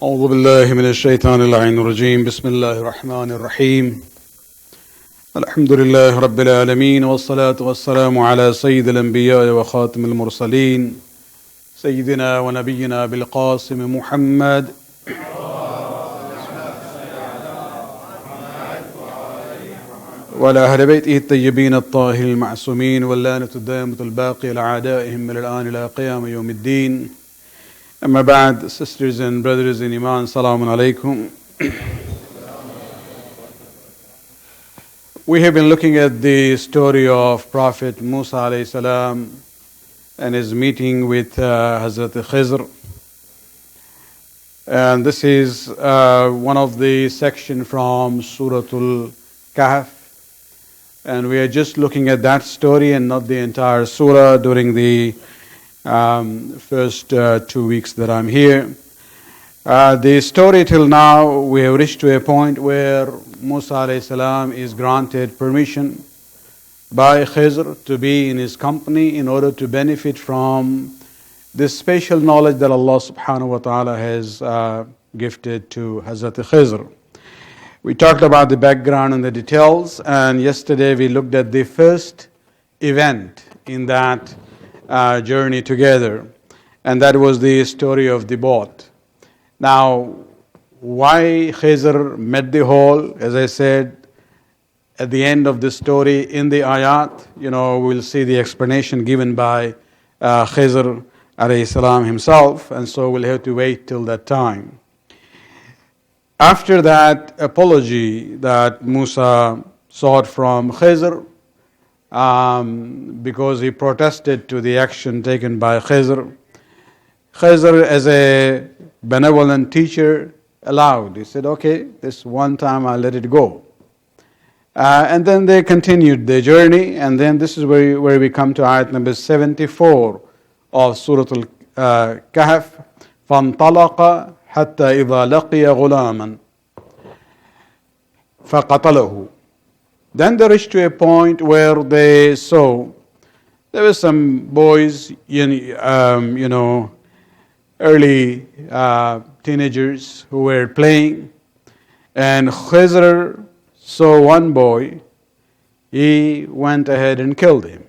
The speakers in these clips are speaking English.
أعوذ بالله من الشيطان اللعين الرجيم بسم الله الرحمن الرحيم الحمد لله رب العالمين والصلاة والسلام على سيد الأنبياء وخاتم المرسلين سيدنا ونبينا بالقاسم محمد وعلى أهل بيته الطيبين الطاهرين المعصومين واللعنة الدائمة الباقية لأعدائهم من الآن إلى قيام يوم الدين. Amma ba'd, sisters and brothers in Iman, Assalamu alaikum. We have been looking at the story of Prophet Musa alayhi salam and his meeting with Hazrat Khizr. And this is one of the sections from Suratul Kahf. And we are just looking at that story and not the entire surah during the first 2 weeks that I'm here. The story till now, we have reached to a point where Musa alayhi salam is granted permission by Khizr to be in his company in order to benefit from this special knowledge that Allah subhanahu wa ta'ala has gifted to Hazrat Khizr. We talked about the background and the details, and yesterday we looked at the first event in that journey together, and that was the story of the boat. Now, why Khizr met the hole, as I said, at the end of the story in the ayat, we'll see the explanation given by Khizr alayhi salam himself, and so we'll have to wait till that time. After that apology that Musa sought from Khizr, because he protested to the action taken by Khizr. Khizr, as a benevolent teacher, allowed. He said, okay, this one time I'll let it go. And then they continued their journey, and then this is where we come to ayat number 74 of Surah Al-Kahf. فَانْطَلَقَ حَتَّى إِذَا لَقِيَ غُلَامًا فَقَتَلَهُ. Then they reached to a point where they saw there were some boys, early teenagers who were playing, and Khizr saw one boy. He went ahead and killed him.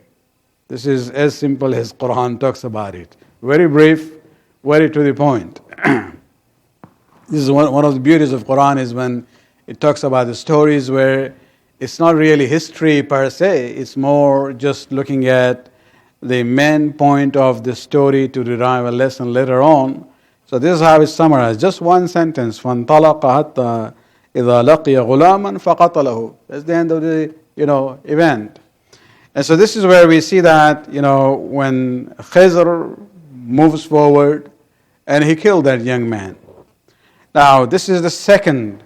This is as simple as Quran talks about it. Very brief, very to the point. This is one of the beauties of Quran is when it talks about the stories where it's not really history per se, it's more just looking at the main point of the story to derive a lesson later on. So this is how it's summarized. Just one sentence. فَانْطَلَقَ حَتَّى إِذَا لَقِيَ غُلَامًا فَقَتَلَهُ. That's the end of the event. And so this is where we see that when Khizr moves forward and he killed that young man. Now this is the second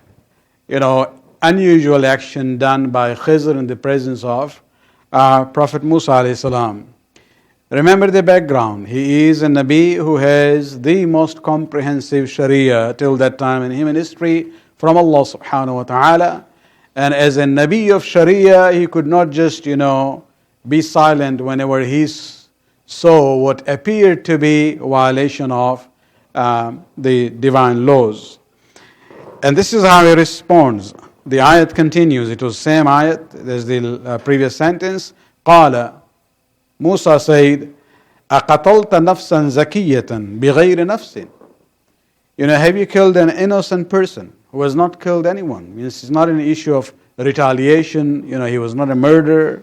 unusual action done by Khizr in the presence of Prophet Musa alayhi salam. Remember the background. He is a Nabi who has the most comprehensive Sharia till that time in human history from Allah subhanahu wa ta'ala. And as a Nabi of Sharia, he could not just, be silent whenever he saw what appeared to be a violation of the divine laws. And this is how he responds. The ayat continues. It was same ayat. There's the previous sentence. قال Musa said, أَقَتَلْتَ نَفْسًا زَكِيَّةً بِغَيْرِ نَفْسٍ. Have you killed an innocent person who has not killed anyone? This is not an issue of retaliation. He was not a murderer.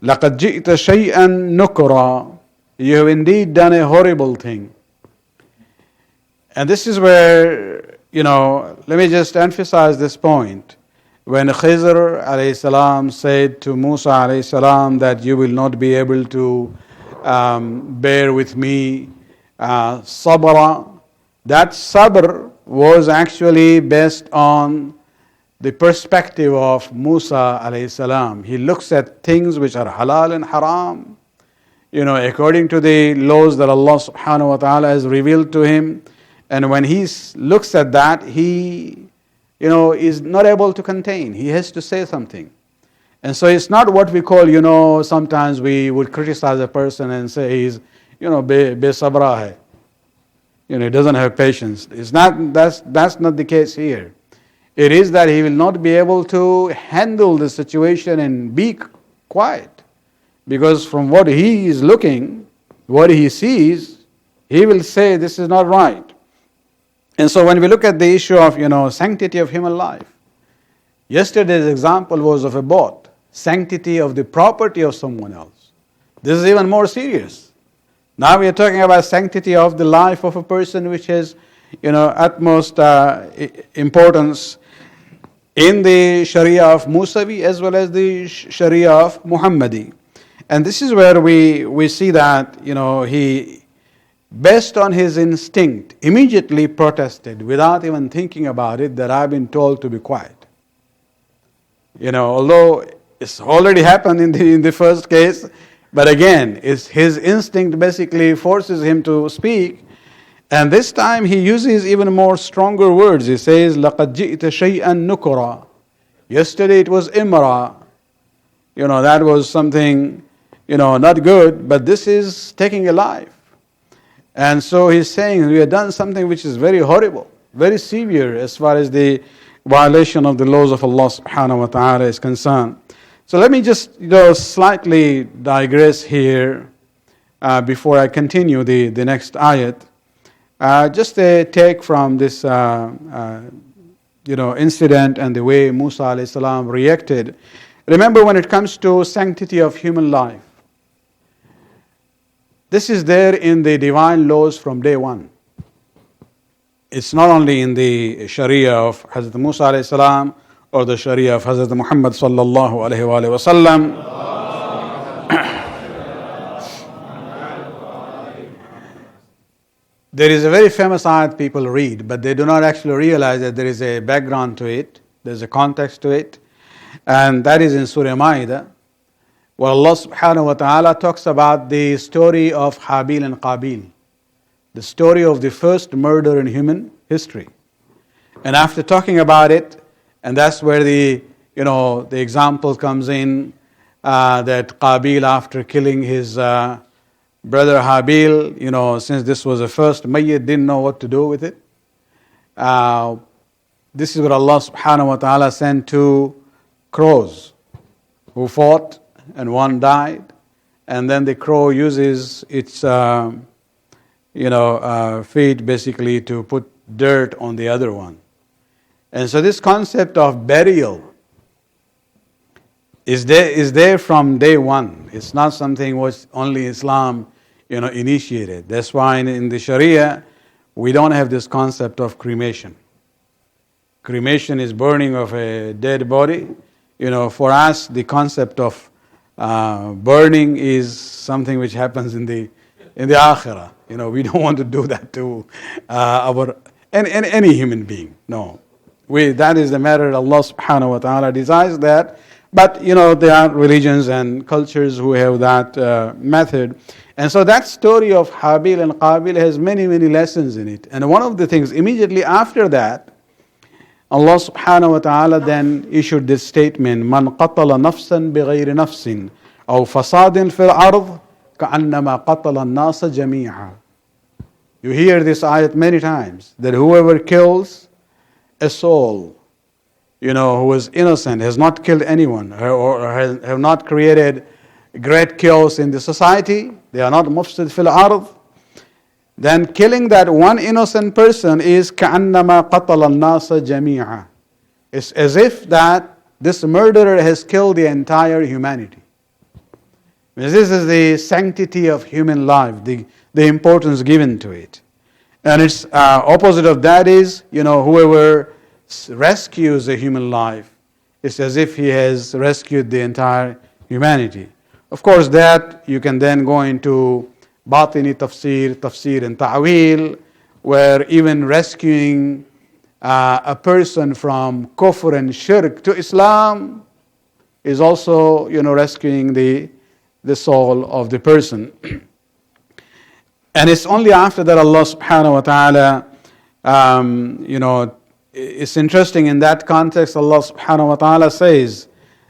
لَقَدْ جِئْتَ شَيْئًا نُكْرًا. You have indeed done a horrible thing. And this is where let me just emphasize this point. When Khizr alayhi salam said to Musa alayhi salam that you will not be able to bear with me sabra, that sabr was actually based on the perspective of Musa alayhi salam. He looks at things which are halal and haram, according to the laws that Allah subhanahu wa ta'ala has revealed to him. And when he looks at that, he, is not able to contain. He has to say something. And so it's not what we call, sometimes we would criticize a person and say he's, besabra hai. he doesn't have patience. That's not the case here. It is that he will not be able to handle the situation and be quiet. Because from what he is looking, what he sees, he will say this is not right. And so when we look at the issue of, sanctity of human life, yesterday's example was of a boat, sanctity of the property of someone else. This is even more serious. Now we are talking about sanctity of the life of a person, which has, utmost importance in the Sharia of Musavi as well as the Sharia of Muhammadi. And this is where we see that, he, based on his instinct, immediately protested without even thinking about it, that I've been told to be quiet. Although it's already happened in the first case, but again, his instinct basically forces him to speak. And this time he uses even more stronger words. He says, لَقَدْ جِئْتَ شَيْئًا نُكُرًا. Yesterday it was imra. That was something, not good, but this is taking a life. And so he's saying, we have done something which is very horrible, very severe as far as the violation of the laws of Allah subhanahu wa ta'ala is concerned. So let me just slightly digress here before I continue the next ayat. Just a take from this incident and the way Musa alayhi salam reacted. Remember, when it comes to sanctity of human life, this is there in the divine laws from day one. It's not only in the Sharia of Hazrat Musa alayhi salam or the Sharia of Hazrat Muhammad sallallahu alayhi wa sallam. There is a very famous ayat people read, but they do not actually realize that there is a background to it, there's a context to it, and that is in Surah Ma'idah, where Allah subhanahu wa ta'ala talks about the story of Habil and Qabil, the story of the first murder in human history. And after talking about it, and that's where the example comes in, that Qabil, after killing his brother Habil, since this was the first mayyit, didn't know what to do with it. This is what Allah subhanahu wa ta'ala sent two crows who fought, and one died. And then the crow uses its feet basically to put dirt on the other one. And so this concept of burial is there from day one. It's not something which only Islam initiated. That's why in the Sharia we don't have this concept of cremation. Cremation is burning of a dead body. For us the concept of burning is something which happens in the akhirah. We don't want to do that to any human being. No. That is the matter. Allah subhanahu wa ta'ala desires that. But there are religions and cultures who have that method. And so that story of Habil and Qabil has many, many lessons in it. And one of the things, immediately after that, Allah subhanahu wa ta'ala then issued this statement, Man qatala nafsan bighayri nafsin aw fasadin fil ard ka'annama qatala an-nasa jami'a. You hear this ayat many times, that whoever kills a soul, who is innocent, has not killed anyone, or have not created great chaos in the society, they are not mufsid fil ard, then killing that one innocent person is كَأَنَّمَا قَتَلَ النَّاسَ جَمِيعًا. It's as if that this murderer has killed the entire humanity. This is the sanctity of human life, the importance given to it. And its opposite of that is, whoever rescues a human life, it's as if he has rescued the entire humanity. Of course, that you can then go into batini tafsir and ta'wil, where even rescuing a person from kufr and shirk to Islam is also, rescuing the soul of the person. And it's only after that Allah subhanahu wa ta'ala, it's interesting in that context, Allah subhanahu wa ta'ala says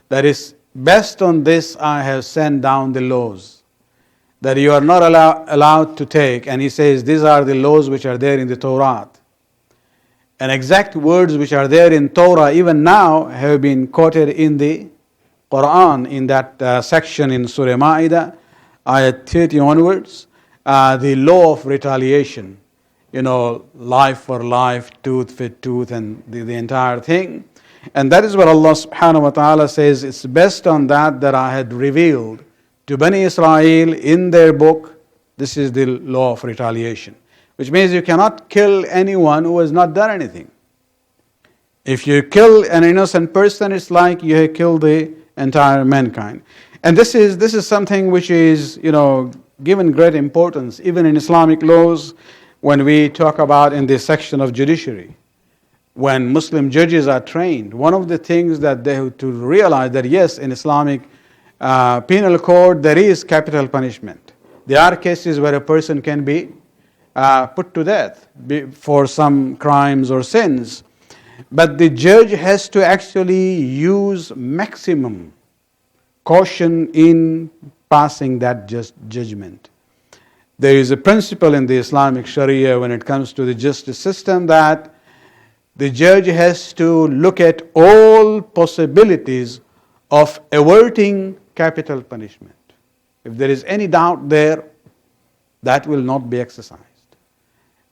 that it's based on this I have sent down the laws. that you are not allowed to take, and he says these are the laws which are there in the Torah. And exact words which are there in Torah even now have been quoted in the Quran, in that section in Surah Ma'idah, ayat 30 onwards, the law of retaliation, life for life, tooth for tooth, and the entire thing. And that is what Allah subhanahu wa ta'ala says, it's based on that I had revealed to Bani Israel in their book. This is the law of retaliation, which means you cannot kill anyone who has not done anything. If you kill an innocent person, it's like you have killed the entire mankind. And this is something which is, given great importance, even in Islamic laws, when we talk about in this section of judiciary. When Muslim judges are trained, one of the things that they have to realize that yes, in Islamic penal code, there is capital punishment. There are cases where a person can be put to death for some crimes or sins. But the judge has to actually use maximum caution in passing that judgment. There is a principle in the Islamic Sharia when it comes to the justice system that the judge has to look at all possibilities of averting capital punishment. If there is any doubt there, that will not be exercised.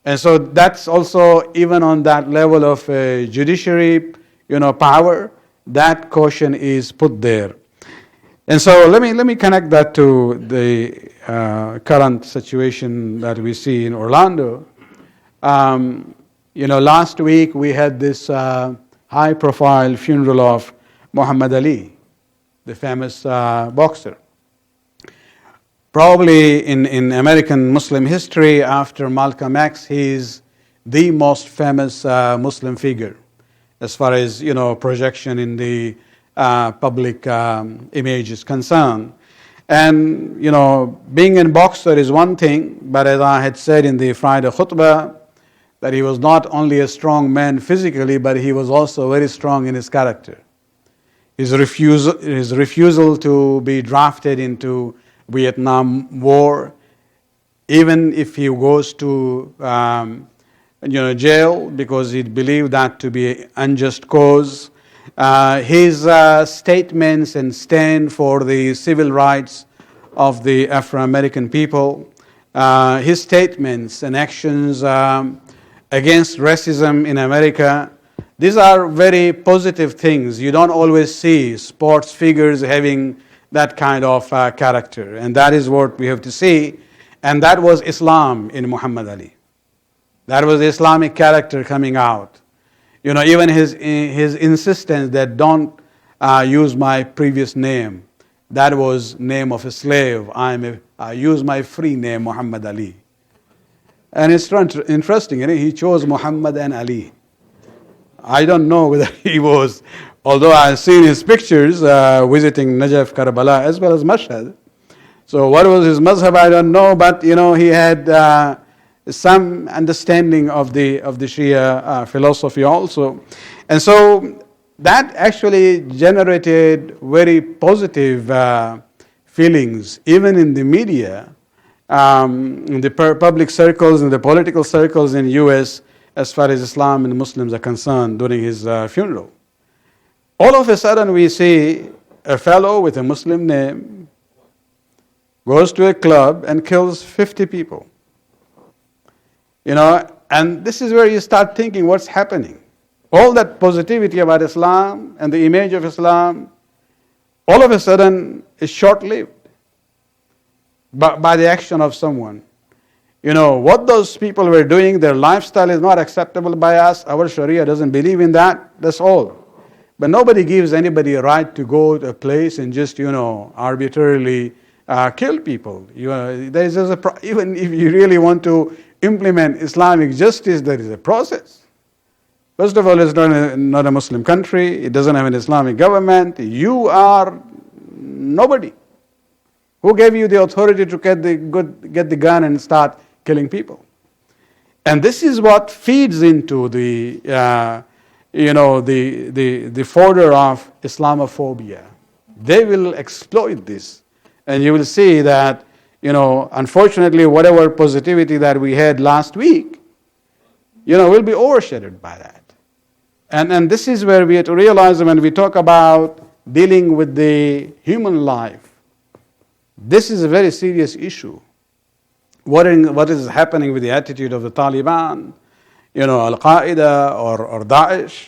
And so that's also, even on that level of judiciary, power, that caution is put there. And so let me connect that to the current situation that we see in Orlando. Last week we had this high-profile funeral of Muhammad Ali, the famous boxer. Probably in American Muslim history, after Malcolm X, he is the most famous Muslim figure as far as projection in the public image is concerned. And being a boxer is one thing, but as I had said in the Friday khutbah, that he was not only a strong man physically, but he was also very strong in his character. His refusal to be drafted into Vietnam War, even if he goes to jail because he believed that to be an unjust cause. His statements and stand for the civil rights of the Afro-American people, his statements and actions against racism in America, these are very positive things. You don't always see sports figures having that kind of character. And that is what we have to see. And that was Islam in Muhammad Ali. That was the Islamic character coming out. Even his insistence that don't use my previous name. That was name of a slave. I use my free name, Muhammad Ali. And it's interesting, he chose Muhammad and Ali. I don't know whether he was, although I've seen his pictures visiting Najaf, Karbala, as well as Mashhad. So what was his mazhab, I don't know, but he had some understanding of the Shia philosophy also. And so that actually generated very positive feelings, even in the media, in the public circles, in the political circles in US, as far as Islam and Muslims are concerned during his funeral. All of a sudden we see a fellow with a Muslim name goes to a club and kills 50 people. And this is where you start thinking what's happening. All that positivity about Islam and the image of Islam, all of a sudden is short-lived by the action of someone. What those people were doing, their lifestyle is not acceptable by us. Our Sharia doesn't believe in that. That's all. But nobody gives anybody a right to go to a place and just, arbitrarily kill people. Even if you really want to implement Islamic justice, there is a process. First of all, it's not a Muslim country. It doesn't have an Islamic government. You are nobody. Who gave you the authority to get the gun and start killing people? And this is what feeds into the fodder of Islamophobia. They will exploit this, and you will see that unfortunately, whatever positivity that we had last week, will be overshadowed by that. And this is where we have to realize when we talk about dealing with the human life, this is a very serious issue. What is happening with the attitude of the Taliban, Al-Qaeda or Daesh,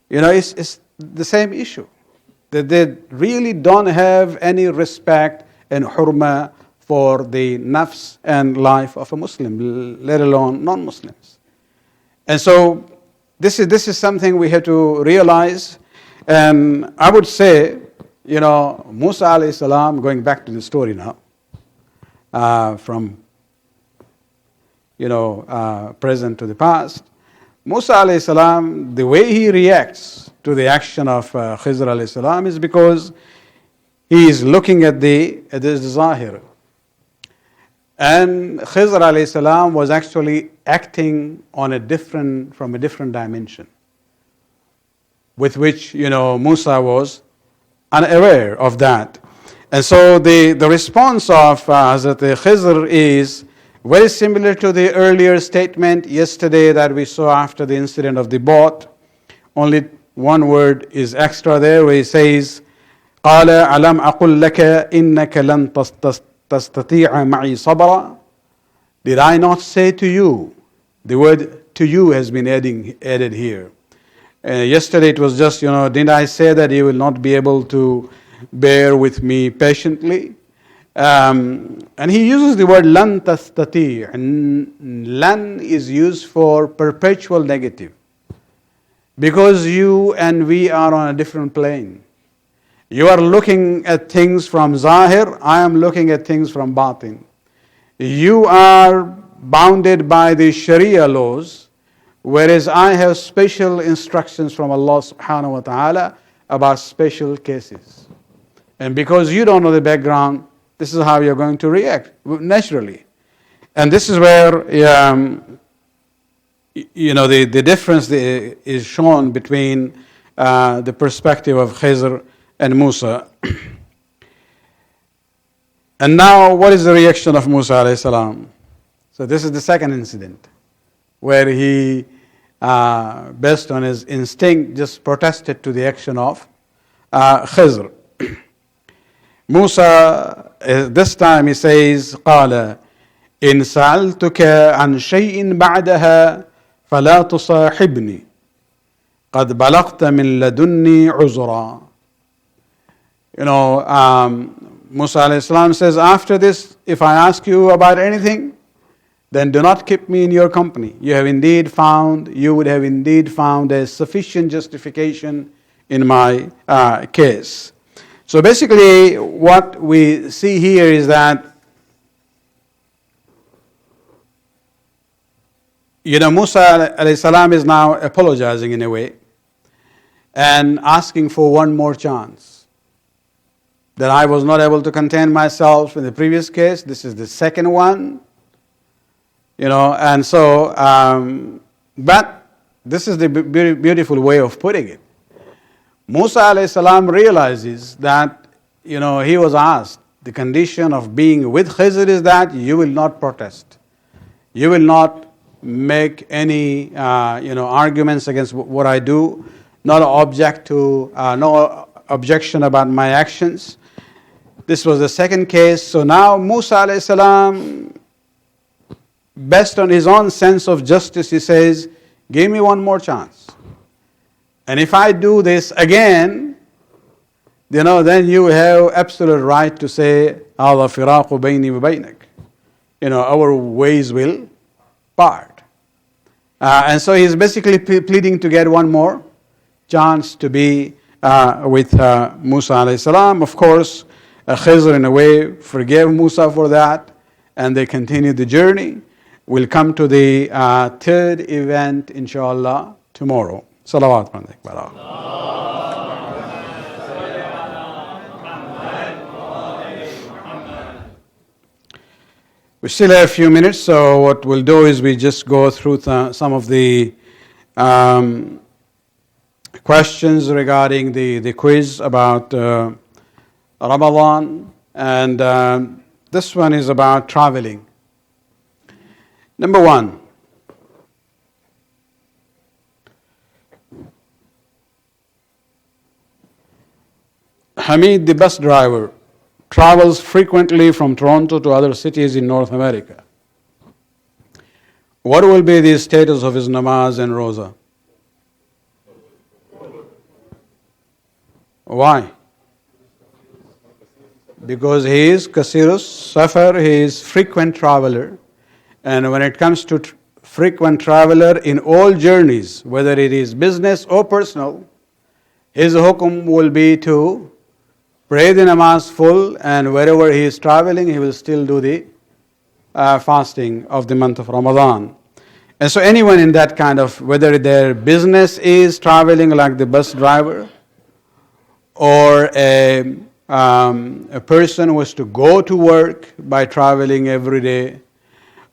it's the same issue. That they really don't have any respect and hurma for the nafs and life of a Muslim, let alone non-Muslims. And so this is something we have to realize. And I would say, Musa alayhi salam, going back to the story now, from present to the past, Musa alayhi salam, the way he reacts to the action of Khizr alayhi salam is because he is looking at the zahir. And Khizr alayhi salam was actually acting on from a different dimension, with which Musa was unaware of that. And so the response of Hazrat Khizr is very similar to the earlier statement yesterday that we saw after the incident of the boat. Only one word is extra there, where he says, قال ألم أقل لك إنك لن تستطيع معي صبرا. Did I not say to you? The word to you has been added here. Yesterday it was just, didn't I say that you will not be able to bear with me patiently? And he uses the word lan tastati', and lan is used for perpetual negative, because you and we are on a different plane. You are looking at things from zahir, I am looking at things from batin. You are bounded by the Sharia laws, whereas I have special instructions from Allah subhanahu wa ta'ala about special cases. And because you don't know the background, this is how you're going to react naturally. And this is where the difference is shown between the perspective of Khizr and Musa. And now, what is the reaction of Musa alayhi salam? So this is the second incident, where he, based on his instinct, just protested to the action of Khizr. Musa, this time he says, قال إن سألتك عن شيء بعدها فلا تصاحبني قد بلغت من لدني عذرا. Musa alayhi salam says, after this, if I ask you about anything, then do not keep me in your company. You would have indeed found a sufficient justification in my case. So basically, what we see here is that Musa alayhi salam is now apologizing in a way and asking for one more chance. That I was not able to contain myself in the previous case. This is the second one. And so, but this is the beautiful way of putting it. Musa alayhi salam realizes that, he was asked, the condition of being with Khizr is that you will not protest. You will not make any, arguments against what I do, no objection about my actions. This was the second case. So now Musa alayhi salam, based on his own sense of justice, he says, give me one more chance. And if I do this again, then you have absolute right to say, هذا فراق بيني وبينك. Our ways will part. And so he's basically pleading to get one more chance to be with Musa alayhi salam. Of course, Khizr in a way forgave Musa for that, and they continued the journey. We'll come to the third event, inshallah, tomorrow. Salawat. We still have a few minutes, so what we'll do is we just go through some of the questions regarding the quiz about Ramadan, and This one is about traveling. Number one, Hameed, the bus driver, travels frequently from Toronto to other cities in North America. What will be the status of his namaz and roza? Why? Because he is kasirus safar, he is frequent traveler, and when it comes to frequent traveler in all journeys, whether it is business or personal, his hukum will be to pray the namaz full, and wherever he is traveling, he will still do the fasting of the month of Ramadan. And so anyone in that kind of, whether their business is traveling like the bus driver, or a person who has to go to work by traveling every day,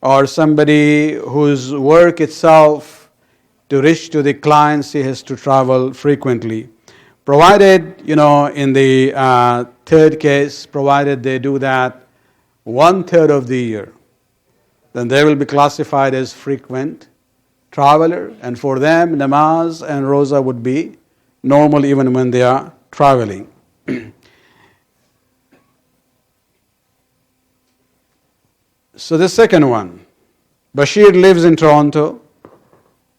or somebody whose work itself to reach to the clients he has to travel frequently. Provided, in the third case, provided they do that 1/3 of the year, then they will be classified as frequent traveler, and for them namaz and roza would be normal even when they are traveling. So the second one, Bashir lives in Toronto,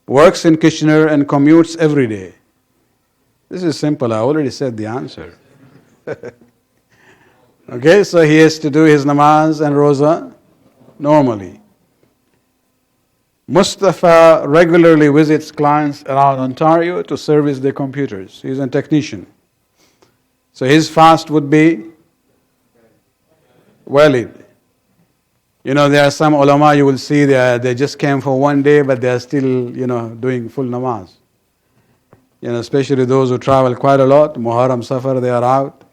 works in Kitchener, and commutes every day. This is simple, I already said the answer. Okay, so he has to do his namaz and roza normally. Mustafa regularly visits clients around Ontario to service their computers. He's a technician. So his fast would be valid. There are some ulama you will see they just came for one day, but they are still, doing full namaz. Especially those who travel quite a lot. Muharram, Safar, they are out.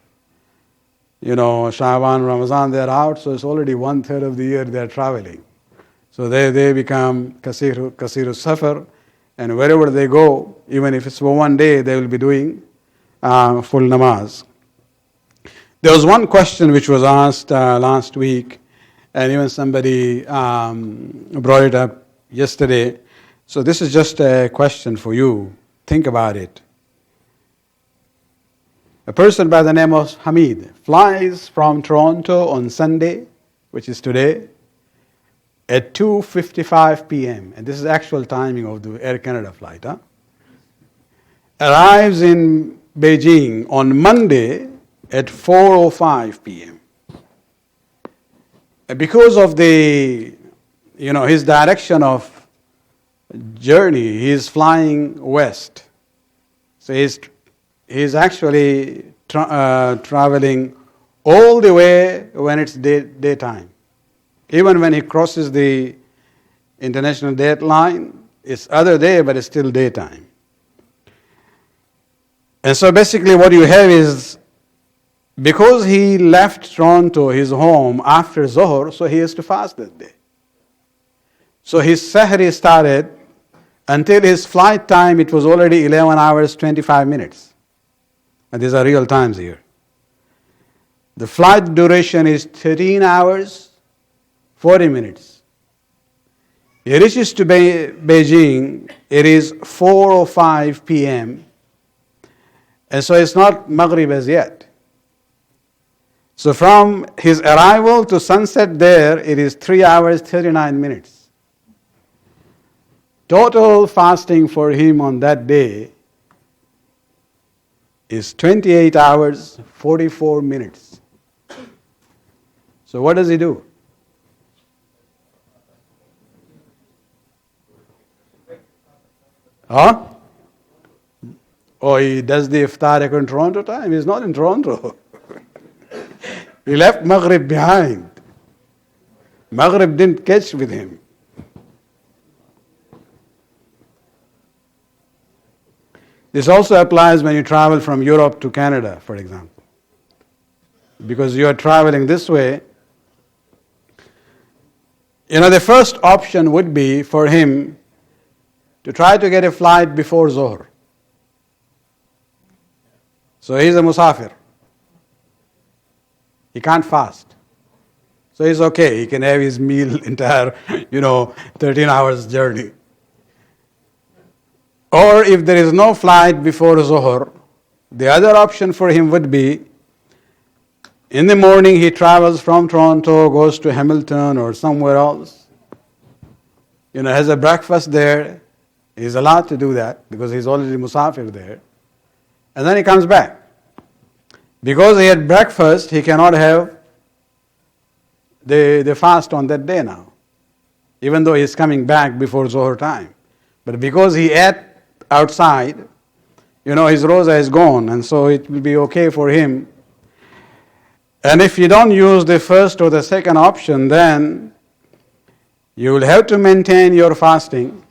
Shaban, Ramadan, they are out. So it's already 1/3 of the year they are traveling. So they become Kasiru Safar, and wherever they go, even if it's for one day, they will be doing full namaz. There was one question which was asked last week, and even somebody brought it up yesterday. So this is just a question for you. Think about it. A person by the name of Hameed flies from Toronto on Sunday, which is today, at 2:55 p.m. And this is actual timing of the Air Canada flight. Arrives in Beijing on Monday at 4:05 p.m. Because of his direction of journey, he is flying west. So he's actually traveling all the way when it's daytime. Even when he crosses the international date line, it's other day, but it's still daytime. And so basically what you have is, because he left Toronto, his home, after Zohar, so he has to fast that day. So his Sahri started, until his flight time, it was already 11 hours, 25 minutes. And these are real times here. The flight duration is 13 hours, 40 minutes. He reaches to Beijing, it is 4:05 p.m. And so it's not Maghrib as yet. So from his arrival to sunset there, it is 3 hours, 39 minutes. Total fasting for him on that day is 28 hours, 44 minutes. So what does he do? Oh, he does the iftar in Toronto time? He's not in Toronto. He left Maghrib behind. Maghrib didn't catch with him. This also applies when you travel from Europe to Canada, for example. Because you are traveling this way, the first option would be for him to try to get a flight before Zohar. So he's a musafir. He can't fast. So it's okay. He can have his meal entire, 13 hours journey. Or if there is no flight before Zuhr, the other option for him would be, in the morning he travels from Toronto, goes to Hamilton or somewhere else, has a breakfast there. He's allowed to do that because he's already musafir there. And then he comes back. Because he had breakfast, he cannot have the fast on that day now, even though he's coming back before Zohar time. But because he ate outside, his roza is gone, and so it will be okay for him. And if you don't use the first or the second option, then you will have to maintain your fasting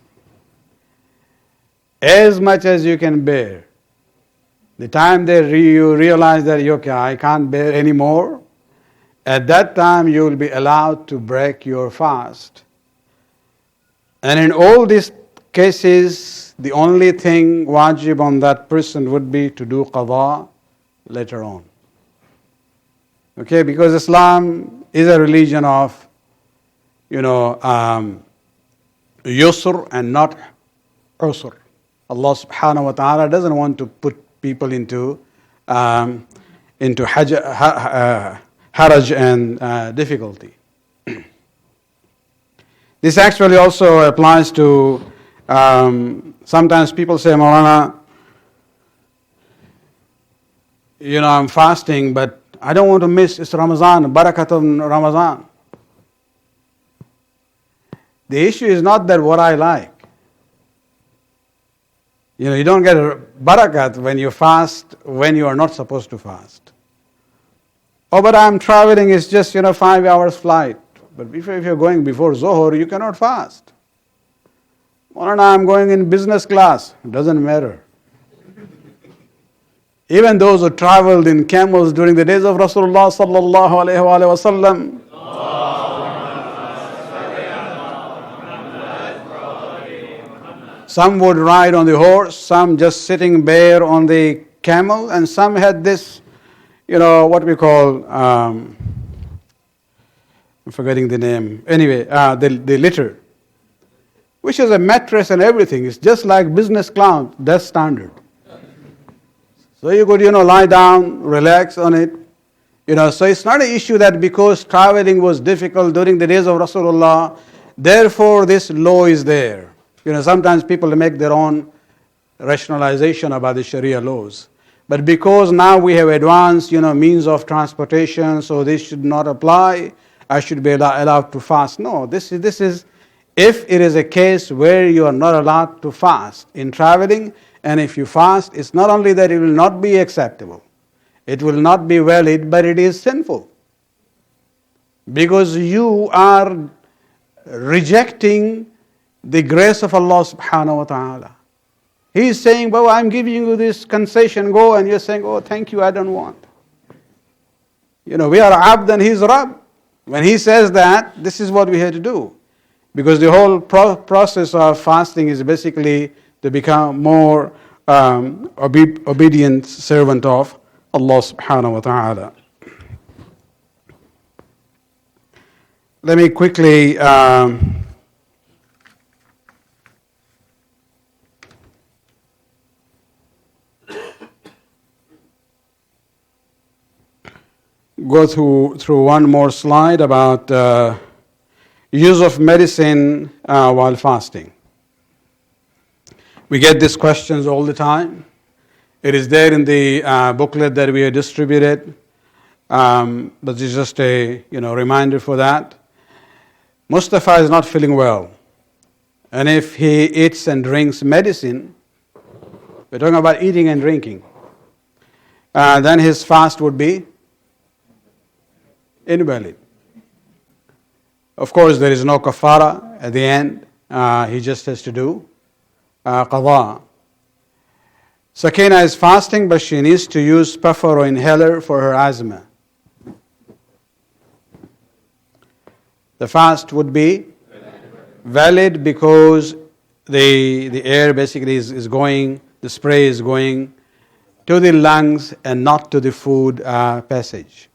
as much as you can bear. The time that you realize that, okay, I can't bear anymore, at that time you will be allowed to break your fast. And in all these cases, the only thing wajib on that person would be to do qada later on. Okay, because Islam is a religion of, yusr and not usr. Allah subhanahu wa ta'ala doesn't want to put people into haraj and difficulty. This actually also applies to, sometimes people say, Maulana, I'm fasting, but I don't want to miss, it's Ramadan, barakat of Ramadan. The issue is not that what I like. You don't get a barakat when you fast when you are not supposed to fast. Oh, but I'm traveling, it's just, 5 hours flight. But if you're going before Zohar, you cannot fast. Well, I'm going in business class. It doesn't matter. Even those who traveled in camels during the days of Rasulullah sallallahu alaihi wasallam, some would ride on the horse, some just sitting bare on the camel, and some had this, what we call, I'm forgetting the name. Anyway, the litter, which is a mattress and everything. It's just like business class, that's standard. So you could, lie down, relax on it. So it's not an issue that because traveling was difficult during the days of Rasulullah, therefore this law is there. Sometimes people make their own rationalization about the Sharia laws. But because now we have advanced, means of transportation, so this should not apply, I should be allowed to fast. No, this is, if it is a case where you are not allowed to fast in traveling, and if you fast, it's not only that it will not be acceptable, it will not be valid, but it is sinful. Because you are rejecting the grace of Allah subhanahu wa ta'ala. He is saying, well, I'm giving you this concession, go, and you're saying, oh, thank you, I don't want. We are abd and he's Rabb. When he says that, this is what we have to do. Because the whole process of fasting is basically to become more obedient servant of Allah subhanahu wa ta'ala. Let me quickly go through one more slide about use of medicine while fasting. We get these questions all the time. It is there in the booklet that we have distributed, but it's just a reminder for that. Mustafa is not feeling well, and if he eats and drinks medicine, we're talking about eating and drinking, then his fast would be invalid. Of course, there is no kafara at the end. He just has to do qada. Sakina is fasting, but she needs to use puffer or inhaler for her asthma. The fast would be valid because the air basically is going, the spray is going to the lungs and not to the food passage.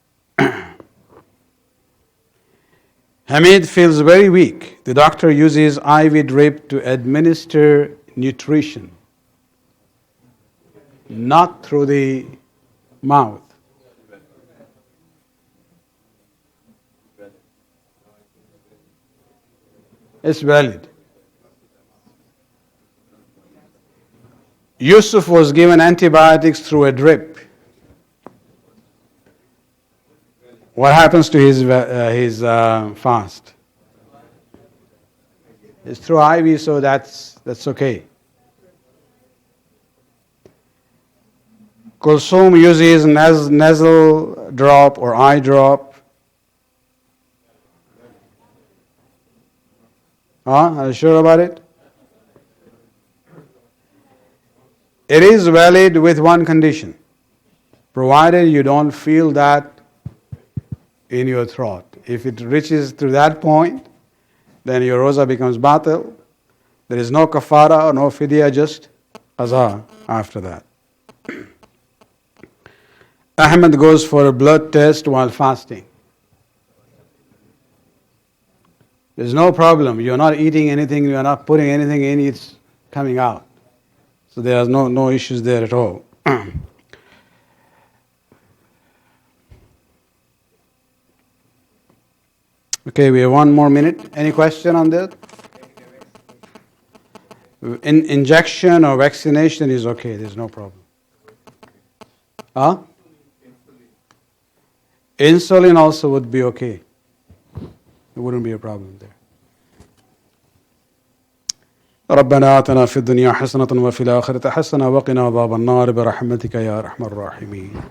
Hameed feels very weak. The doctor uses IV drip to administer nutrition, not through the mouth. It's valid. Yusuf was given antibiotics through a drip. What happens to his fast? It's through IV, so that's okay. Kulsum uses nasal drop or eye drop. Are you sure about it? It is valid with one condition, provided you don't feel that in your throat. If it reaches to that point, then your roza becomes batil. There is no kafara or no fidya, just qaza after that. Ahmed goes for a blood test while fasting. There's no problem. You're not eating anything, you're not putting anything in, it's coming out. So there are no issues there at all. Okay, we have 1 more minute. Any question on that? Injection or vaccination is okay, there's no problem. Huh? Insulin also would be okay. There wouldn't be a problem there. ربنا آتنا في الدنيا حسنة وفي الآخرة حسنة وقنا عذاب النار برحمتك يا أرحم الراحمين.